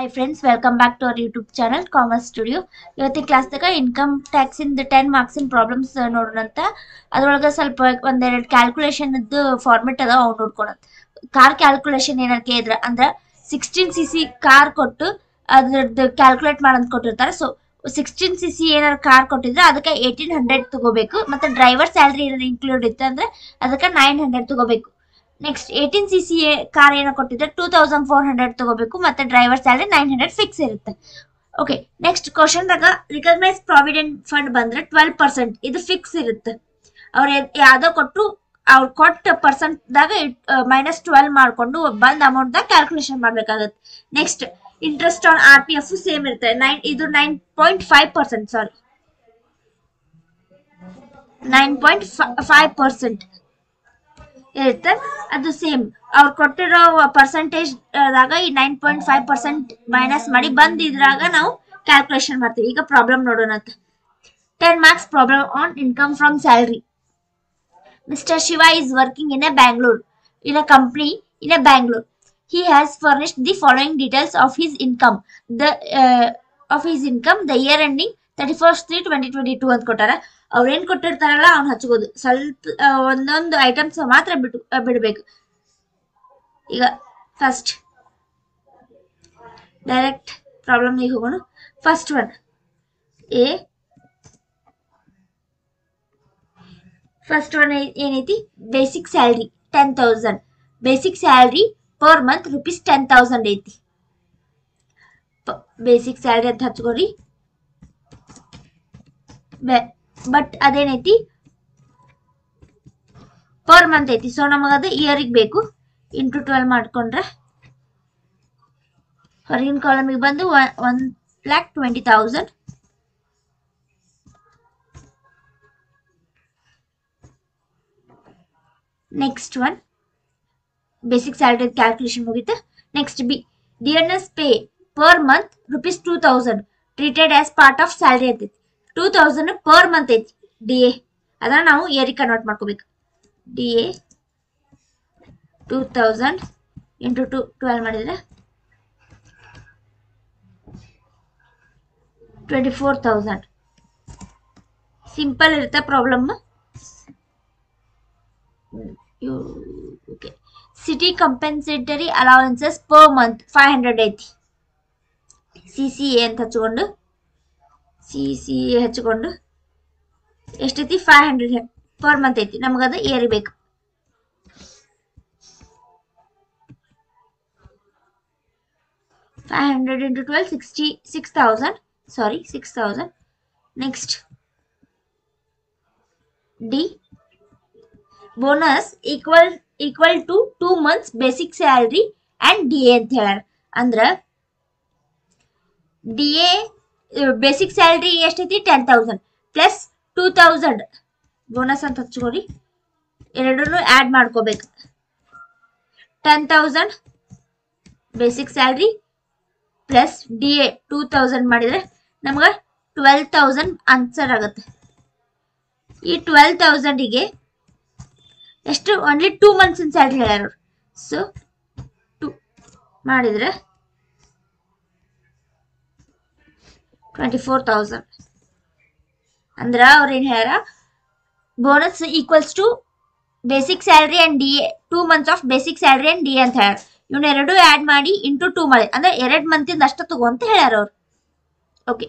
Hi friends, welcome back to our YouTube channel Commerce Studio. ಇವತ್ತಿನ class ದಾಗ income tax ಇಂದ 10 marks in problems ನೋಡೋಣಂತ. ಅದರೊಳಗೆ ಸ್ವಲ್ಪ ಒಂದೆರಡು ಕ್ಯಾಲ್ಕುಲೇಷನ್ ಫಾರ್ಮೆಟ್ ಅದ ಅವ್ ನೋಡ್ಕೊಳಂತ. ಕಾರ್ ಕ್ಯಾಲ್ಕುಲೇಷನ್ ಏನಕ್ಕೆ ಇದ್ರ ಅಂದ್ರೆ 16cc ಕಾರ್ ಕೊಟ್ಟು ಅದ್ರದ್ದು ಕ್ಯಾಲ್ಕುಲೇಟ್ ಮಾಡಂತ ಕೊಟ್ಟಿರ್ತಾರೆ. ಸೊ 16cc ಏನಾರ ಕಾರ್ ಕೊಟ್ಟಿದ್ರೆ ಅದಕ್ಕೆ 1800 ತಗೋಬೇಕು. ಮತ್ತೆ ಡ್ರೈವರ್ ಸ್ಯಾಲರಿ ಏನಾರ ಇನ್ಕ್ಲೂಡ್ ಇತ್ತು ಅಂದ್ರೆ ಅದಕ್ಕೆ 900 ತಗೋಬೇಕು. ನೆಕ್ಸ್ಟ್ 18cc ಕಾರ್ ಏನೋ ಕೊಟ್ಟಿದ್ರೆ 2400 ತಗೋಬೇಕು. ಮತ್ತೆ ಡ್ರೈವರ್ ಸ್ಯಾಲರಿ 900 ಫಿಕ್ಸ್ ಇರುತ್ತೆ. ಓಕೆ, ನೆಕ್ಸ್ಟ್ ಕ್ವಶನ್ ದಾಗ ರಿಕಗ್ನೈಸ್ ಪ್ರಾವಿಡೆಂಟ್ ಫಂಡ್ ಬಂದ್ರೆ 12% ಇದು ಫಿಕ್ಸ್ ಇರುತ್ತೆ. ಅವ್ರು ಯಾವ್ದೋ ಕೊಟ್ಟು ಅವ್ರು ಕೊಟ್ಟ ಪರ್ಸೆಂಟ್ ದಾಗ -12 ಮಾಡ್ಕೊಂಡು ಬಂದ್ ಅಮೌಂಟ್ ದಾಗ ಕ್ಯಾಲ್ಕುಲೇಷನ್ ಮಾಡ್ಬೇಕಾಗತ್ತೆ. Next interest on RPF same ಇರುತ್ತೆ. ಇದು 9.5%, ಸಾರಿ 9.5% ಇರುತ್ತೆ. ಅದು ಸೇಮ್ ಅವ್ರು ಕೊಟ್ಟಿರೋ ಪರ್ಸೆಂಟೇಜ್ ದಾಗ ಈ 9.5% ಮೈನಸ್ ಮಾಡಿ ಬಂದ್ ಇದ್ರಾಗ ನಾವು ಕ್ಯಾಲ್ಕುಲೇಷನ್ ಮಾಡ್ತೀವಿ. ಈಗ ಪ್ರಾಬ್ಲಮ್ ನೋಡೋಣ. 10 marks problem on income from salary. Mr. Shiva is working in a Bangalore, in a company in a Bangalore. He has furnished the following details of his income. The year ending 31/3/2022 ಅಂತ ಕೊಟ್ಟಾರ. ಅವ್ರೇನ್ ಕೊಟ್ಟಿರ್ತಾರಲ್ಲ ಅವ್ನು ಹಚ್ಕೋದು. ಸ್ವಲ್ಪ ಒಂದೊಂದು items ಮಾತ್ರ ಬಿಡಬೇಕು. ಈಗ first direct problem ಹೋಗೋಣ. ಫಸ್ಟ್ ಒನ್ ಏನೈತಿ? Basic salary 10,000. Basic salary per month ₹10,000 ಐತಿ. ಬೇಸಿಕ್ ಸ್ಯಾಲ್ರಿ ಅಂತ ಹಚ್ಕೋರಿ. ಬಟ್ ಅದೇನೈತಿ ಪರ್ ಮಂತ್ ಐತಿ. ಸೊ ನಮಗದು ಇಯರಿಗೆ ಬೇಕು. ಇಂಟು 12 ಮಾಡ್ಕೊಂಡ್ರೆ ಹೊರಗಿನ ಕಾಲಮಿಗೆ ಬಂದು 1,20,000. Next one basic salary calculation ಮುಗಿತು. Next B dearness pay per month ₹2,000 treated as part of salary ಅಂತೈತಿ. 2,000 ಪರ್ ಮಂತ್ ಐತಿ. DA ಅದನ್ನ ನಾವು ಇಯರಿಗೆ ಕನ್ವರ್ಟ್ ಮಾಡ್ಕೋಬೇಕು. DA 2,000 ಇಂಟು 12 ಮಾಡಿದ್ರೆ 24,000. ಸಿಂಪಲ್ ಇರುತ್ತೆ problem. City compensatory allowances per month 500 ಐತಿ. CCA ಅಂತ ಹಚ್ಕೊಂಡು CCA ಹಚ್ಕೊಂಡು ಎಷ್ಟೈತಿ? 500 ಪರ್ ಮಂತ್ ಐತಿ. ನಮಗದು ಇಯರ್ ಬೇಕು. $500 into 12 66,000. Sorry, 6,000. Next D bonus equal to 2 months basic salary and DA ಅಂತ ಹೇಳ್ಯಾರ. ಅಂದ್ರ DA ಬೇಸಿಕ್ ಸ್ಯಾಲರಿ ಎಷ್ಟೈತಿ? 10,000 ಪ್ಲಸ್ 2,000 ಬೋನಸ್ ಅಂತ ಹಚ್ಕೋರಿ. ಎರಡನ್ನೂ ಆ್ಯಡ್ ಮಾಡ್ಕೋಬೇಕು. 10,000 ಬೇಸಿಕ್ ಸ್ಯಾಲರಿ ಪ್ಲಸ್ DA 2,000 ಮಾಡಿದ್ರೆ ನಮ್ಗೆ 12,000 ಆನ್ಸರ್ ಆಗುತ್ತೆ. ಈ 12,000ಗೆ ಎಷ್ಟು? ಓನ್ಲಿ 2 months ಸ್ಯಾಲರಿ ಹೇಳ್ಯಾರ. ಸೊ 2 ಮಾಡಿದ್ರೆ 24,000. ಅಂದ್ರ ಅವ್ರೇನ್ ಹೇಳ್ಯಾರ? Bonus equals to basic salary and DA 2 months of basic salary and DA ಅಂತ ಹೇಳ್ಯಾರ. ಇವನ್ನ ಎರಡು ಆ್ಯಡ್ ಮಾಡಿ ಇಂಟು 2 ಮಾಡಿ ಅಂದ್ರೆ 2 ಮಂತಿಂದ ಅಷ್ಟು ತಗೋ ಅಂತ ಹೇಳ್ಯಾರ ಅವ್ರು. Okay,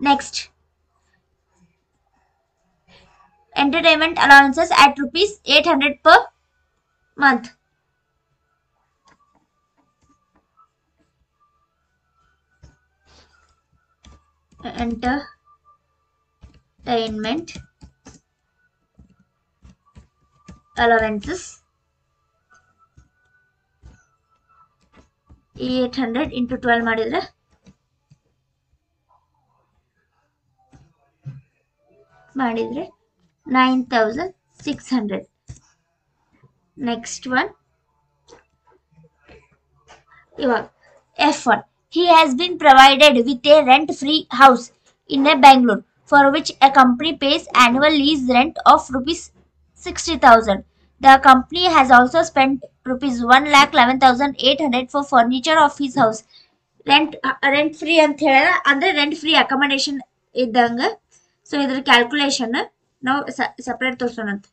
next entertainment allowances at ₹800 per month. Entertainment allowances 800 into 12 ಮಾಡಿದ್ರೆ ಮಾಡಿದ್ರೆ 9,600. ನೆಕ್ಸ್ಟ್ ಒನ್ ಇವಾಗ F1. He has been provided with a rent-free house in a Bangalore for which a company pays annual lease rent of ₹60,000. The company has also spent ₹1,11,800 for furniture of his house. Rent free ಅಂತ ಹೇಳ್ಯಾರ, ಅಂದ್ರೆ rent free accommodation ಇದ್ದಂಗ. So ಇದ್ರ calculation ನಾವು separate ತೋರ್ಸೋಣಂತ.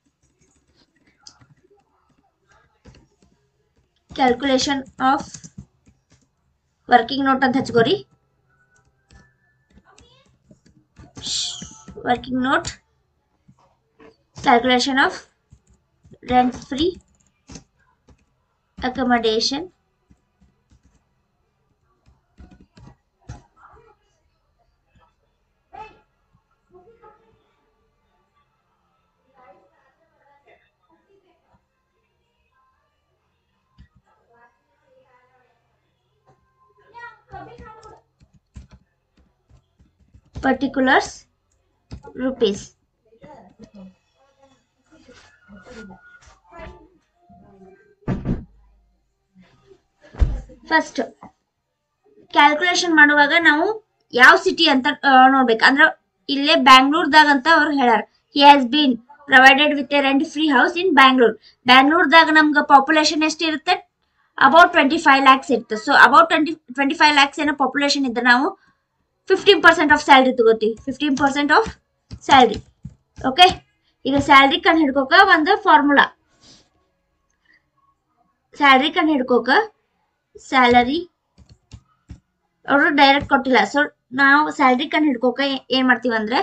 Calculation of working note ಅಂತ ಹಚ್ಕೋರಿ. Working note, calculation of rent free accommodation particulars rupees. First calculation ಮಾಡುವಾಗ ನಾವು ಯಾವ ಸಿಟಿ ಅಂತ ನೋಡ್ಬೇಕು. ಅಂದ್ರೆ ಇಲ್ಲೇ ಬ್ಯಾಂಗ್ಳೂರ್ದಾಗ ಅಂತ ಅವ್ರು ಹೇಳ್ಯಾರ. He has been provided with a rent free house in Bangalore. ಬ್ಯಾಂಗ್ಳೂರ್ದಾಗ ನಮ್ಗೆ ಪಾಪ್ಯುಲೇಷನ್ ಎಷ್ಟು ಇರುತ್ತೆ? ಅಬೌಟ್ 25 lakhs ಇರುತ್ತೆ. ಸೊ ಅಬೌಟ್ 25 lakhs ಏನೋ ಪಾಪ್ಯುಲೇಷನ್ ಇದ್ರೆ ನಾವು 15% ಆಫ್ ಸ್ಯಾಲ್ರಿ ತಗೋತೀವಿ. 15% ಆಫ್ ಸ್ಯಾಲ್ರಿ. ಓಕೆ, ಈಗ ಸ್ಯಾಲ್ರಿ ಕಂಡು ಹಿಡ್ಕೋಕ ಒಂದು ಫಾರ್ಮುಲಾ. ಸ್ಯಾಲ್ರಿ ಕಂಡು ಹಿಡ್ಕೋಕ ಸ್ಯಾಲರಿ ಅವರು ಡೈರೆಕ್ಟ್ ಕೊಟ್ಟಿಲ್ಲ. ಸೊ ನಾವು ಸ್ಯಾಲ್ರಿ ಕಂಡು ಹಿಡ್ಕೋಕ ಏನ್ ಮಾಡ್ತೀವಿ ಅಂದ್ರೆ,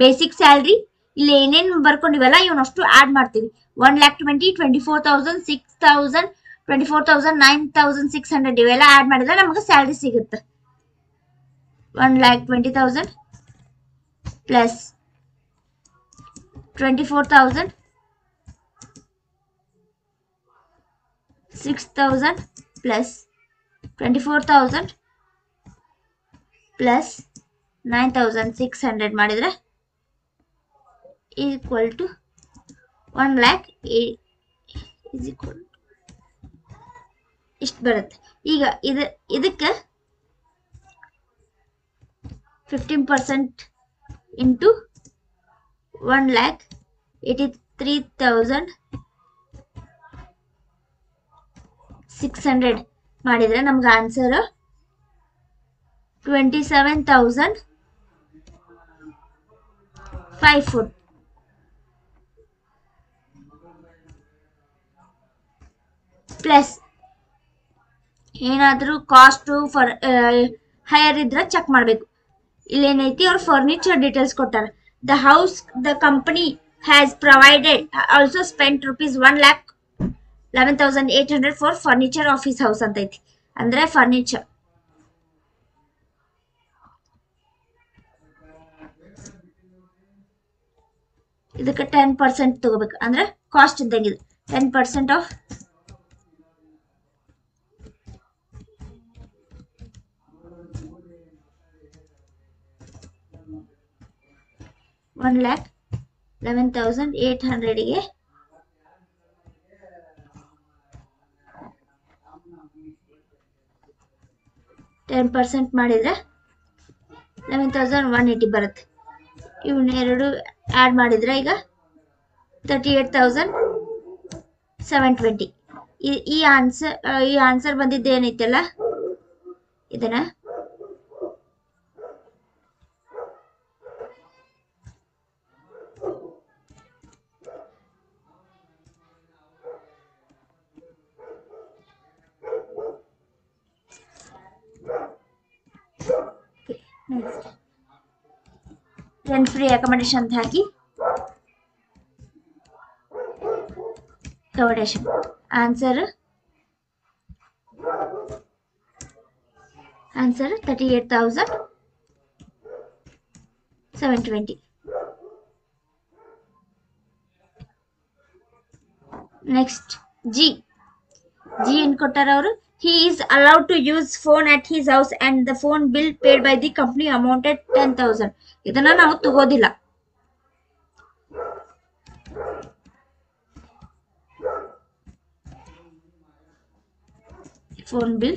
ಬೇಸಿಕ್ ಸ್ಯಾಲ್ರಿ ಇಲ್ಲಿ ಏನೇನು ಬರ್ಕೊಂಡಿವಲ್ಲ ಇವನಷ್ಟು ಆಡ್ ಮಾಡ್ತೀವಿ. 1,20,000, 24,000, 6,000, 24,000, 9,600 ಇವೆಲ್ಲ ಆಡ್ ಮಾಡಿದ್ರೆ ನಮಗೆ ಸ್ಯಾಲ್ರಿ ಸಿಗುತ್ತೆ. 1,20,000 ಪ್ಲಸ್ 24,000, 6,000 ಪ್ಲಸ್ 24,000 ಪ್ಲಸ್ 9,600 ಮಾಡಿದ್ರೆ equal to 1 lakh is equal ಇಷ್ಟು ಬರುತ್ತೆ. ಈಗ ಇದಕ್ಕೆ 15% ಇಂಟು 1,83,600 ಮಾಡಿದ್ರೆ ನಮ್ಗೆ ಆನ್ಸರ್ 27,540. ಪ್ಲಸ್ ಏನಾದರೂ ಕಾಸ್ಟು ಹೈಯರ್ ಇದ್ರೆ ಚೆಕ್ ಮಾಡಬೇಕು. ಇಲ್ಲೇನೈತಿ ಅವ್ರು ಫರ್ನಿಚರ್ ಡೀಟೇಲ್ಸ್ ಕೊಟ್ಟಾರ. The house the company has provided also spent rupees 1,11,800 for furniture office house ಅಂತ ಐತಿ. ಅಂದ್ರೆ ಫರ್ನಿಚರ್ ಇದಕ್ಕೆ 10% ತಗೋಬೇಕು. ಅಂದ್ರೆ ಕಾಸ್ಟ್ ಇದ್ದಂಗಿದೆ. 10% ಆಫ್ 1,11,800ಗೆ 10% ಮಾಡಿದ್ರೆ 11,180 ಬರುತ್ತೆ. ಇವನ್ನೆರಡು ಆಡ್ ಮಾಡಿದ್ರೆ ಈಗ 38,720. ಈ ಆನ್ಸರ್ ಬಂದಿದ್ದು ಏನೈತಲ್ಲ ಇದನ್ನ ರೆಂಟ್ ಫ್ರೀ ಅಕಾಮಡೇಷನ್ ಅಂತ ಹಾಕಿ ಅಕಾಮಡೇಷನ್ ಆನ್ಸರ್ 38,720. ನೆಕ್ಸ್ಟ್ ಜಿ ಏನ್ ಕೊಟ್ಟಾರ ಅವರು? He is allowed to use phone at his house and the phone bill paid by the company amounted 10,000. ಇದನ್ನ ನಾವು ತಗೋದಿಲ್ಲ. phone bill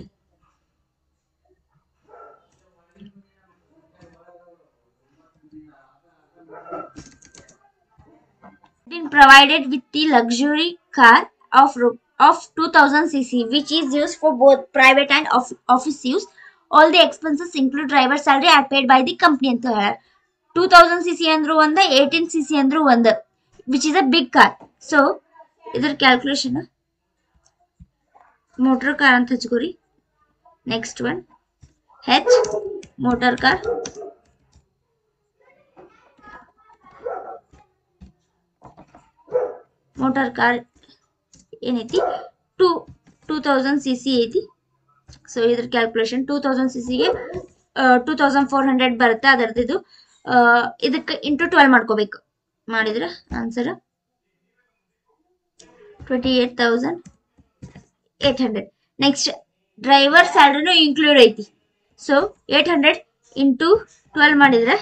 been provided with the luxury car of 2000 cc which is used for both private and office use all the expenses include driver salary are paid by the company ಅಂತ ಹೇಳ. 2000cc ಅಂದ್ರು ಒಂದ, 18cc ಅಂದ್ರು ಒಂದ, which is a big car. So ಇದ್ರ calculation motor car ಅಂತ ಹಚ್ಕೋರಿ. Next one H motor car, motor car ಏನೈತಿ 2000cc ಐತಿ. ಸೊ ಇದ್ರ ಕ್ಯಾಲ್ಕುಲೇಷನ್ 2000cc ಗೆ 2400 ಬರುತ್ತೆ. ಅದರದ್ದು ಇದಕ್ಕೆ ಇಂಟು 12 ಮಾಡ್ಕೋಬೇಕು. ಮಾಡಿದ್ರೆ ಆನ್ಸರ್ 28,800. ನೆಕ್ಸ್ಟ್ ಡ್ರೈವರ್ ಸ್ಯಾಲರಿನೂ ಇನ್ಕ್ಲೂಡ್ ಐತಿ. ಸೊ 800 ಇಂಟು 12 ಮಾಡಿದ್ರೆ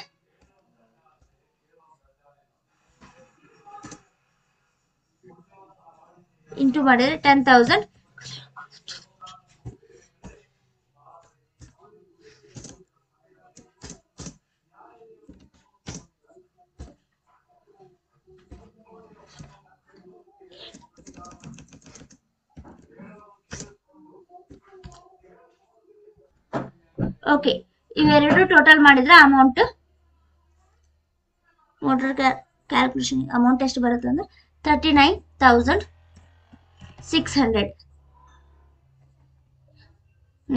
ಇಂಟು ಮಾಡಿದ್ರೆ 10,000. ಓಕೆ, ಇವೆರಡು ಟೋಟಲ್ ಮಾಡಿದ್ರೆ ಅಮೌಂಟ್ ಮೋಟರ್ ಕ್ಯಾಲ್ಕುಲೇಷನ್ ಅಮೌಂಟ್ ಎಷ್ಟು ಬರುತ್ತೆ ಅಂದ್ರೆ 39,600.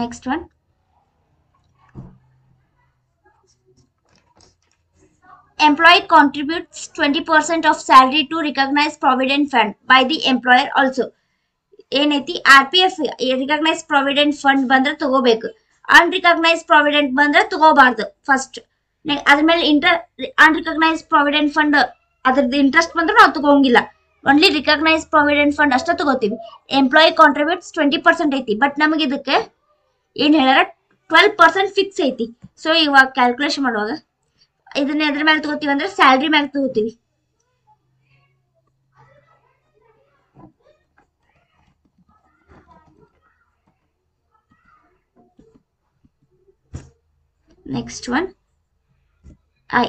Next one employee contributes 20% of salary to recognized provident fund by the employer also. ಏನೈತಿ RPF ರಿಕಗ್ನೈಸ್ ಪ್ರಾವಿಡೆಂಟ್ ಫಂಡ್ ಬಂದ್ರೆ ತಗೋಬೇಕು, ಅನ್ರಿಕಗ್ನೈಸ್ ಪ್ರಾವಿಡೆಂಟ್ ಬಂದ್ರೆ ತಗೋಬಾರ್ದು. ಫಸ್ಟ್ ಅದ್ರ ಮೇಲೆ ಅನ್ರಿಕಗ್ನೈಸ್ ಪ್ರಾವಿಡೆಂಟ್ ಫಂಡ್ ಅದ್ರದ್ದು ಇಂಟ್ರೆಸ್ಟ್ ಬಂದ್ರೆ ನಾವು ತಗೋಂಗಿಲ್ಲ. ಓನ್ಲಿ ರಿಕಗ್ನೈಸ್ ಪ್ರಾವಿಡೆಂಟ್ ಫಂಡ್ ಅಷ್ಟೇ ತಗೋತೀವಿ. ಎಂಪ್ಲಾಯಿ ಕಾಂಟ್ರಿಬ್ಯೂಟ್ಸ್ 20% ಐತಿ, ಬಟ್ ನಮಗೆ ಇದಕ್ಕೆ ಏನ್ ಹೇಳ್ಯಾರ 12% ಫಿಕ್ಸ್ ಐತಿ. ಸೊ ಇವಾಗ ಕ್ಯಾಲ್ಕುಲೇಷನ್ ಮಾಡುವಾಗ ಇದನ್ನ ಎದ್ರ ಮೇಲೆ ತಗೋತೀವಿ ಅಂದ್ರೆ ಸ್ಯಾಲ್ರಿ ಮೇಲೆ ತಗೋತೀವಿ. Next one I.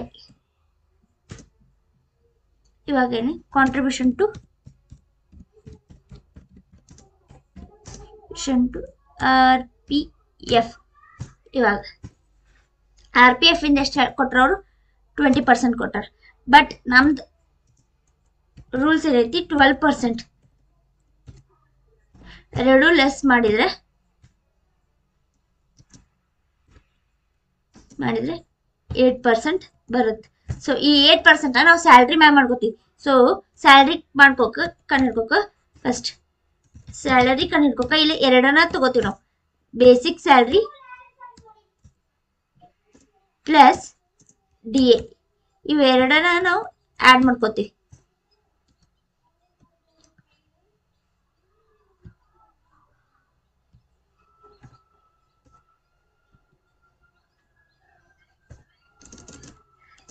ಇವಾಗ ಏನು ಕಾಂಟ್ರಿಬ್ಯೂಷನ್ ಟು RPF. ಇವಾಗ RPF ಇಂದ ಎಷ್ಟು ಕೊಟ್ರ ಅವರು 20% ಕೊಟ್ಟಾರ. ಬಟ್ ನಮ್ದು ರೂಲ್ಸ್ ಏನೈತಿ 12%. ಎರಡು ಲೆಸ್ ಮಾಡಿದ್ರೆ 8% ಬರುತ್ತೆ. ಸೊ ಈ 8% ನಾವು ಸ್ಯಾಲ್ರಿ ಮ್ಯಾಗ ಮಾಡ್ಕೋತೀವಿ. ಸೊ ಸ್ಯಾಲ್ರಿ ಮಾಡ್ಕೋಕ ಕಂಡು ಫಸ್ಟ್ ಸ್ಯಾಲರಿ ಕಂಡು ಇಲ್ಲಿ ಎರಡನ್ನ ತಗೋತೀವಿ ನಾವು. ಬೇಸಿಕ್ ಸ್ಯಾಲ್ರಿ ಪ್ಲಸ್ DA ಇವೆರಡನ್ನ ನಾವು ಆಡ್ ಮಾಡ್ಕೋತೀವಿ.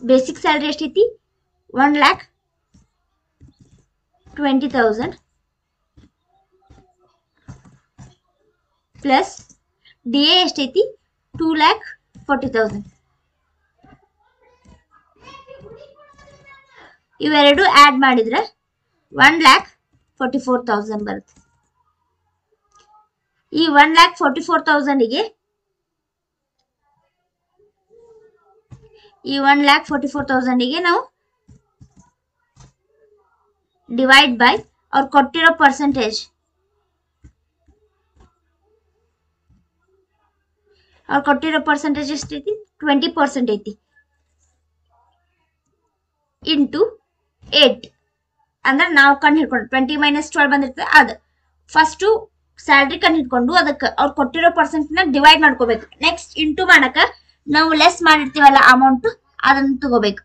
ಬೇಸಿಕ್ ಸ್ಯಾಲರಿ ಎಷ್ಟೈತಿ 1,20,000 ಪ್ಲಸ್ DA ಎಷ್ಟೈತಿ 2,40,000. ಇವೆರಡು ಆಡ್ ಮಾಡಿದ್ರೆ 1,44,000 ಬರುತ್ತೆ. ಈ 1,44,000ಗೆ ನಾವು ಡಿವೈಡ್ ಬೈ ಅವ್ರು ಕೊಟ್ಟಿರೋ ಪರ್ಸೆಂಟೇಜ್. ಅವ್ರು ಕೊಟ್ಟಿರೋ ಪರ್ಸೆಂಟೇಜ್ ಎಷ್ಟೈತಿ 20% ಐತಿ. ಇಂಟು 8 ಅಂದ್ರೆ ನಾವು ಕಂಡು ಹಿಡ್ಕೊಂಡು 20 - 12 ಬಂದಿರ್ತದೆ. ಅದು ಫಸ್ಟು ಸ್ಯಾಲ್ರಿ ಕಂಡು ಹಿಡ್ಕೊಂಡು ಅದಕ್ಕೆ ಅವ್ರು ಕೊಟ್ಟಿರೋ ಪರ್ಸೆಂಟ್ನ ಡಿವೈಡ್ ಮಾಡ್ಕೋಬೇಕು. ನೆಕ್ಸ್ಟ್ ಇಂಟು ಮಾಡಕ ನಾವು ಲೆಸ್ ಮಾಡಿರ್ತೀವಲ್ಲ ಅಮೌಂಟ್ ಅದನ್ನು ತಗೋಬೇಕು.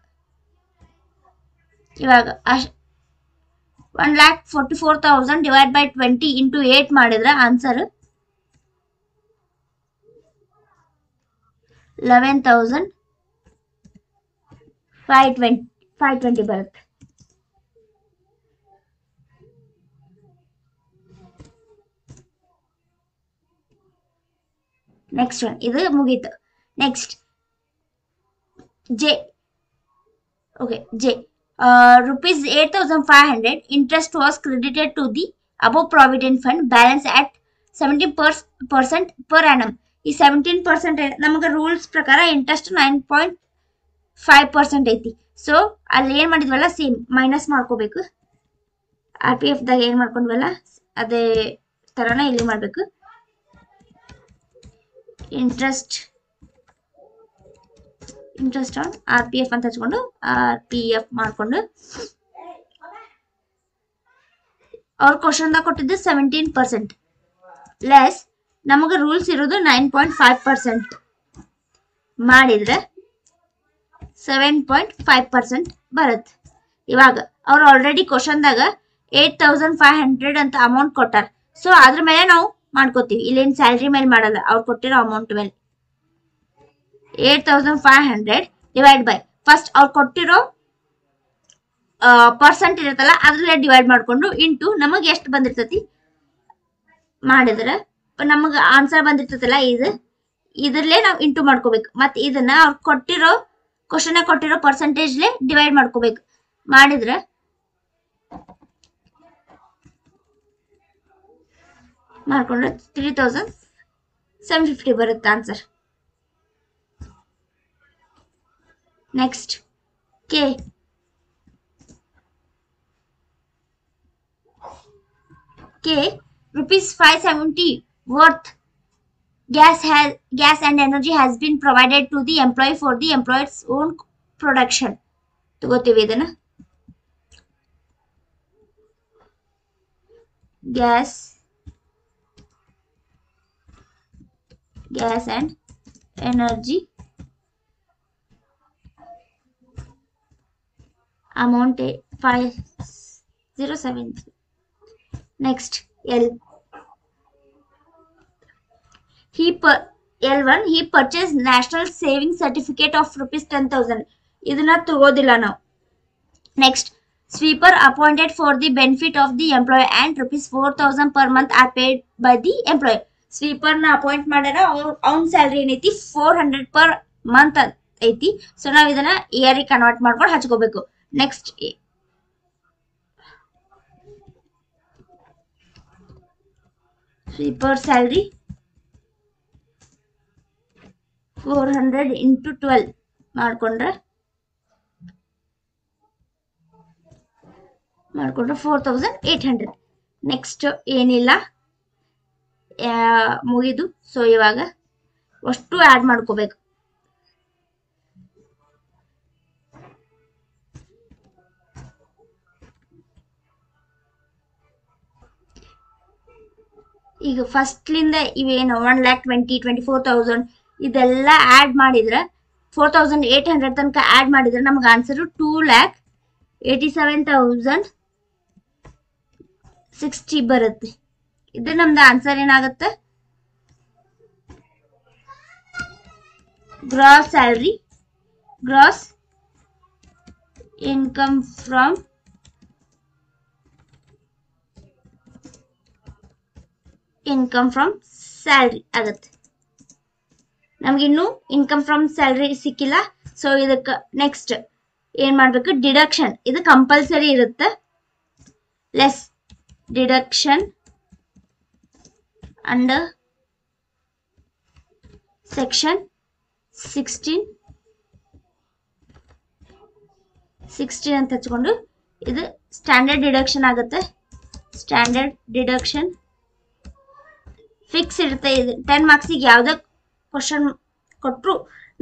ಇವಾಗ 1,44,000 ಡಿವೈಡ್ ಬೈ 20 ಇಂಟು 8 ಮಾಡಿದ್ರೆ ಆನ್ಸರ್ 11,520 ಬರುತ್ತೆ. ನೆಕ್ಸ್ಟ್ ಒನ್ ಇದು ಮುಗೀತು. Next J. Okay, J. Rupees 8,500 interest was credited to the above provident fund balance at 70% per annum. ಈ 17% ನಮಗೆ ರೂಲ್ಸ್ ಪ್ರಕಾರ ಇಂಟ್ರೆಸ್ಟ್ 9.5% ಐತಿ. ಸೊ ಅಲ್ಲಿ ಏನ್ ಮಾಡಿದ್ವಲ್ಲ ಸೇಮ್ ಮೈನಸ್ ಮಾಡ್ಕೋಬೇಕು. RPF ದಾಗ ಏನ್ ಮಾಡ್ಕೊಂಡ್ವಲ್ಲ ಅದೇ ತರನ ಇಲ್ಲಿ ಮಾಡ್ಬೇಕು. ಇಂಟ್ರೆಸ್ಟ್ ಆನ್ RPF ಅಂತ ಹಚ್ಕೊಂಡು RPF ಮಾಡ್ಕೊಂಡು ಅವ್ರ ಕ್ವಶನ್ ದಾಗ ಕೊಟ್ಟಿದ್ದು 17% ಲೆಸ್ ನಮಗೆ ರೂಲ್ಸ್ ಇರೋದು 9.5% ಮಾಡಿದ್ರೆ 7.5% ಬರುತ್ತೆ. ಇವಾಗ ಅವ್ರು ಆಲ್ರೆಡಿ ಕ್ವಶನ್ ದಾಗ 8,500 ಅಂತ ಅಮೌಂಟ್ ಕೊಟ್ಟಾರ. ಸೊ ಅದ್ರ ಮೇಲೆ ನಾವು ಮಾಡ್ಕೋತೀವಿ, ಇಲ್ಲೇನ್ ಸ್ಯಾಲ್ರಿ ಮೇಲೆ ಮಾಡಲ್ಲ, ಅವ್ರು ಕೊಟ್ಟಿರೋ ಅಮೌಂಟ್ ಮೇಲೆ 8,500 ಡಿವೈಡ್ ಬೈ ಫಸ್ಟ್ ಅವ್ರು ಕೊಟ್ಟಿರೋ ಪರ್ಸೆಂಟ್ ಇರುತ್ತಲ್ಲ ಅದ್ರಲ್ಲೇ ಡಿವೈಡ್ ಮಾಡ್ಕೊಂಡು ಇಂಟು ನಮಗೆ ಎಷ್ಟು ಬಂದಿರ್ತತಿ ಮಾಡಿದ್ರೆ ನಮಗೆ ಆನ್ಸರ್ ಬಂದಿರ್ತದಲ್ಲ ಇದ್ರಲ್ಲೇ ನಾವು ಇಂಟು ಮಾಡ್ಕೋಬೇಕು. ಮತ್ತೆ ಇದನ್ನ ಅವ್ರು ಕೊಟ್ಟಿರೋ ಕ್ವಶನ್ ಕೊಟ್ಟಿರೋ ಪರ್ಸೆಂಟೇಜ್ಲೆ ಡಿವೈಡ್ ಮಾಡ್ಕೋಬೇಕು. ಮಾಡಿದ್ರೆ ಮಾಡ್ಕೊಂಡ್ರೆ 3,750 ಬರುತ್ತೆ answer. Next K ₹570 worth gas and energy has been provided to the employee for the employer's own production. ತಗೋತೀವಿ ಇದನ್ನ. gas and energy amount 5073. Next L. L1 he purchased national savings certificate of ₹10,000. ಇದನ್ನ ತಗೋದಿಲ್ಲ ನಾವು. Next sweeper appointed for the benefit of the employee and ₹4,000 per month are paid by the employer. Sweeper ನ appoint ಮಾಡ್ಯಾರ, ಅವ್ನ salary ಏನೈತಿ 400 per month ಐತಿ. So ನಾವ್ ಇದನ್ನ year convert ಮಾಡ್ಕೊಂಡು ಹಚ್ಕೋಬೇಕು. ನೆಕ್ಸ್ಟ್ ಸ್ವೀಪರ್ ಸ್ಯಾಲ್ರಿ 400 into 12 ಮಾಡ್ಕೊಂಡ್ರೆ 4,800. ನೆಕ್ಸ್ಟ್ ಏನಿಲ್ಲ ಮುಗಿದು. ಸೊ ಇವಾಗ ಅಷ್ಟು ಆಡ್ ಮಾಡ್ಕೋಬೇಕು. ಈಗ ಫಸ್ಟ್ಲಿಂದ ಇವೇನು 1,20,000 24,000 ಇದೆಲ್ಲ ಆಡ್ ಮಾಡಿದ್ರೆ 4,800 ತನಕ ಆಡ್ ಮಾಡಿದ್ರೆ ನಮ್ಗೆ ಆನ್ಸರ್ 2,87,060 ಬರುತ್ತೆ. ಇದು ನಮ್ದು ಆನ್ಸರ್ ಏನಾಗುತ್ತೆ? Gross salary, gross income from salary ಆಗುತ್ತೆ. ನಮ್ಗಿನ್ನು ಇನ್ಕಮ್ ಫ್ರಮ್ ಸ್ಯಾಲ್ರಿ ಸಿಕ್ಕಿಲ್ಲ. ಸೊ ಇದಕ್ಕೆ ನೆಕ್ಸ್ಟ್ ಏನ್ ಮಾಡ್ಬೇಕು? ಡಿಡಕ್ಷನ್. ಇದು ಕಂಪಲ್ಸರಿ ಇರುತ್ತೆ. ಲೆಸ್ ಡಿಡಕ್ಷನ್ ಅಂಡರ್ ಸೆಕ್ಷನ್ 16 ಅಂತ ಹಚ್ಕೊಂಡು ಇದು ಸ್ಟ್ಯಾಂಡರ್ಡ್ ಡಿಡಕ್ಷನ್ ಆಗುತ್ತೆ. ಸ್ಟ್ಯಾಂಡರ್ಡ್ ಡಿಡಕ್ಷನ್ ಫಿಕ್ಸ್ ಇರುತ್ತೆ. ಇದು 10 ಮಾರ್ಕ್ಸಿಗೆ ಯಾವ್ದೇ ಕ್ವಶನ್ ಕೊಟ್ಟರು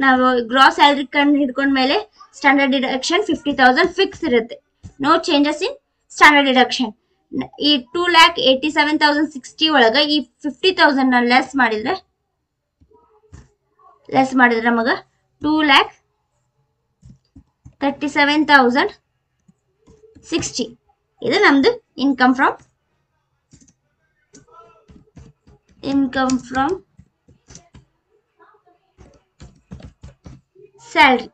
ನಾವು ಗ್ರಾಸ್ ಸ್ಯಾಲ್ರಿ ಕಂಡು ಹಿಡ್ಕೊಂಡ್ಮೇಲೆ ಸ್ಟ್ಯಾಂಡರ್ಡ್ ಡಿಡಕ್ಷನ್ 50,000 ಫಿಕ್ಸ್ ಇರುತ್ತೆ. No changes in standard deduction. ಈ 2,87,060 ಒಳಗೆ ಈ 50,000 ಲೆಸ್ ಮಾಡಿದ್ರೆ ನಮಗ 2,37,060 ಇದು ನಮ್ದು ಇನ್ಕಮ್ ಫ್ರಮ್ ಸ್ಯಾಲ್ರಿ.